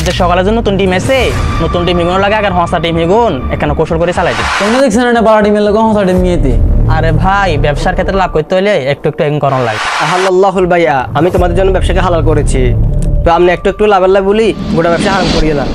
আজ সকালের জন্য নতুন টিম এসে নতুন টিম হিগুন লাগে আগে হসা টিম হিগুন এখানে কৌশল করে চালাই দিই। তোমরা দেখছেন না বারো টিমের লোক হসা টিম নিয়েতে। আরে ভাই ব্যবসার ক্ষেত্রে লাভ করতে হলে একটু একটু এগিয়ে করানো লাগে। আল্লাহুল ভাইয়া, আমি তোমাদের জন্য ব্যবসাকে হালাল করেছি, তো আপনি একটু একটু লাভ আল্লাহ বলি গোটা ব্যবসা হারাম করিয়ে দেন।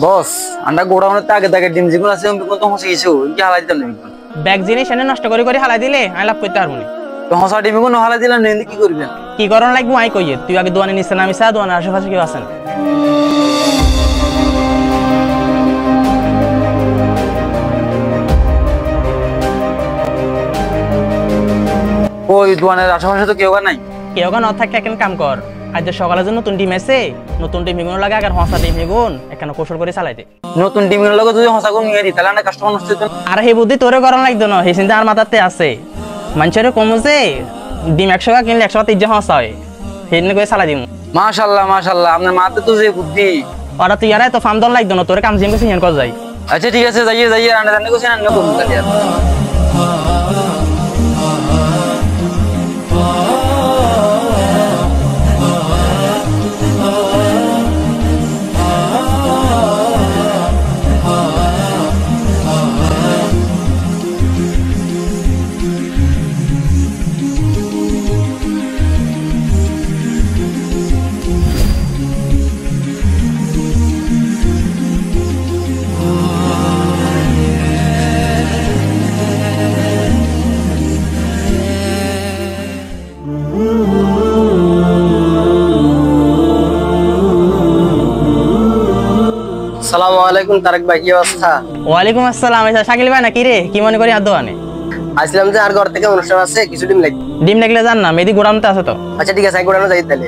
বস আন্ডা গোডাউনের আগে থেকে ডিম যেগুলো আছে তো হসে কিছু কি হালাই দিতাম নাকি? ব্যাগ জিনিস এনে নষ্ট করে করে হালাই দিলে আমি লাভ করতে পারবো না। তো হসা ডিম কোনো হালাই দিলাম না, কি করবেন? কি করণ লাগবো আই কইয়ে তুই আগে দোয়ানে নিচে নামিস, দোয়ানের আশেপাশে কেউ আছেন? ওই দোয়ানের আশেপাশে তো কেউ নাই। কেউ না থাকে এখন কাম কর, আজ সকালের জন্য নতুন টিম এসে নতুন টিম হিগুন লাগে আগে হসা টিম হিগুন এখানে কৌশল করে চালাই দে। নতুন টিমের লোক যদি হসা করে নিয়ে দিই তাহলে না কাস্টমার নষ্ট হতো। আর সেই বুদ্ধি তোরে করণ লাগতো না, সেই চিন্তা আর মাথাতে আছে। মানুষের কমো যে ডিম 100 টাকা কিনলে 100 টাকা হসা হয়, সেইদিন করে চালাই দিম। মাশাআল্লাহ মাশাআল্লাহ, আপনার মাতে তো যে বুদ্ধি। ওরা তুই আর তো ফার্ম দল লাগতো না, তোরে কাম জিম করছিস কর যাই। আচ্ছা ঠিক আছে, যাইয়ে যাইয়ে রান্না রান্না করছেন রান্না করুন তাহলে। আসসালামু আলাইকুম তারেক ভাই, কি অবস্থা? ওয়ালাইকুম আসসালাম। শাকিল ভাই নাকি রে, কি মনে করি আর দোয়ানে আসলাম যে আর ঘর থেকে অনুষ্ঠান আছে, কিছু ডিম লাগবে। ডিম লাগলে জান না, মেদি গোড়ামতে আছে তো। আচ্ছা ঠিক আছে, এক গোড়ানো যাই তাহলে।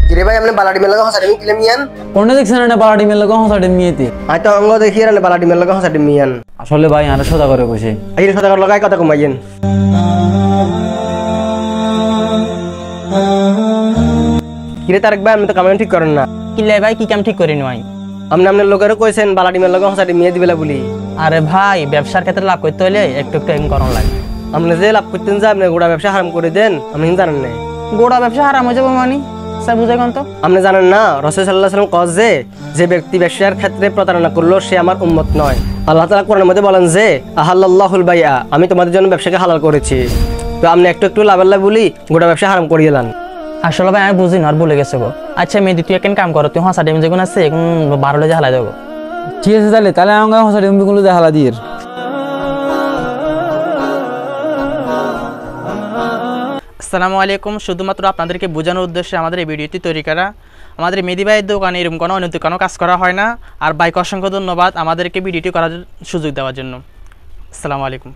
কিরে ভাই, আপনি বালা ডিমের লগে হসা ডিম কিলে মিয়ান? কোনটা দেখছেন না বারো টিমের লোক হসা টিম নিয়েতে। হয়তো অঙ্গ দেখিয়ে রানে বালা ডিমের লগে হসা ডিম মিয়ান। আসলে ভাই আরো সোজা করে বসে এই সদাগর লগাই কথা কমাইয়েন। কিরে তারেক ভাই, আপনি তো কাম ঠিক করেন না। কিলে ভাই কি কাম ঠিক করি নয়? আপনি আপনার লোকেরও কইছেন বালা ডিমের লগে হসা ডিম মিয়ে দিবেলা বলি। আরে ভাই ব্যবসার ক্ষেত্রে লাভ করতে হলে একটু একটু এগিয়ে করানো লাগে। আপনি যে লাভ করতেন যে আপনি গোড়া ব্যবসা হারাম করে দেন, আপনি জানেন না? গোড়া ব্যবসা হারাম হয়ে যাবো মানে স্যার বুঝে কোন তো? আপনি জানেন না রাসূল সাল্লাল্লাহু আলাইহি ওয়াসাল্লাম কয় যে ব্যক্তি ব্যবসার ক্ষেত্রে প্রতারণা করলো সে আমার উম্মত নয়। আল্লাহ তাআলা কোরআনের মধ্যে বলেন যে আহাল্লাল্লাহুল বাইআ, আমি তোমাদের জন্য ব্যবসাকে হালাল করেছি, তো আপনি একটু একটু লাভ আল্লাহ বলি গোটা ব্যবসা হারাম করিয়ে দেন। আসলে ভাই আমি বুঝি না, আর ভুলে গেছে গো। আচ্ছা মেয়েদি তুই এখন কাম করো, তুই হসা ডিম যেগুলো আছে এখন 12 লেজে হালাই দেবো। ঠিক আছে তাহলে তাহলে আমাকে হসা টিম গুলো দেখালা দিয়ে। আসসালামু আলাইকুম। শুধুমাত্র আপনাদেরকে বোঝানোর উদ্দেশ্যে আমাদের এই ভিডিওটি তৈরি করা। আমাদের মেহেদী ভাইয়ের দোকানে এরকম কোনো অনৈতিক কোনো কাজ করা হয় না। আর বাইক অসংখ্য ধন্যবাদ আমাদেরকে ভিডিওটি করার সুযোগ দেওয়ার জন্য। আসসালামু আলাইকুম।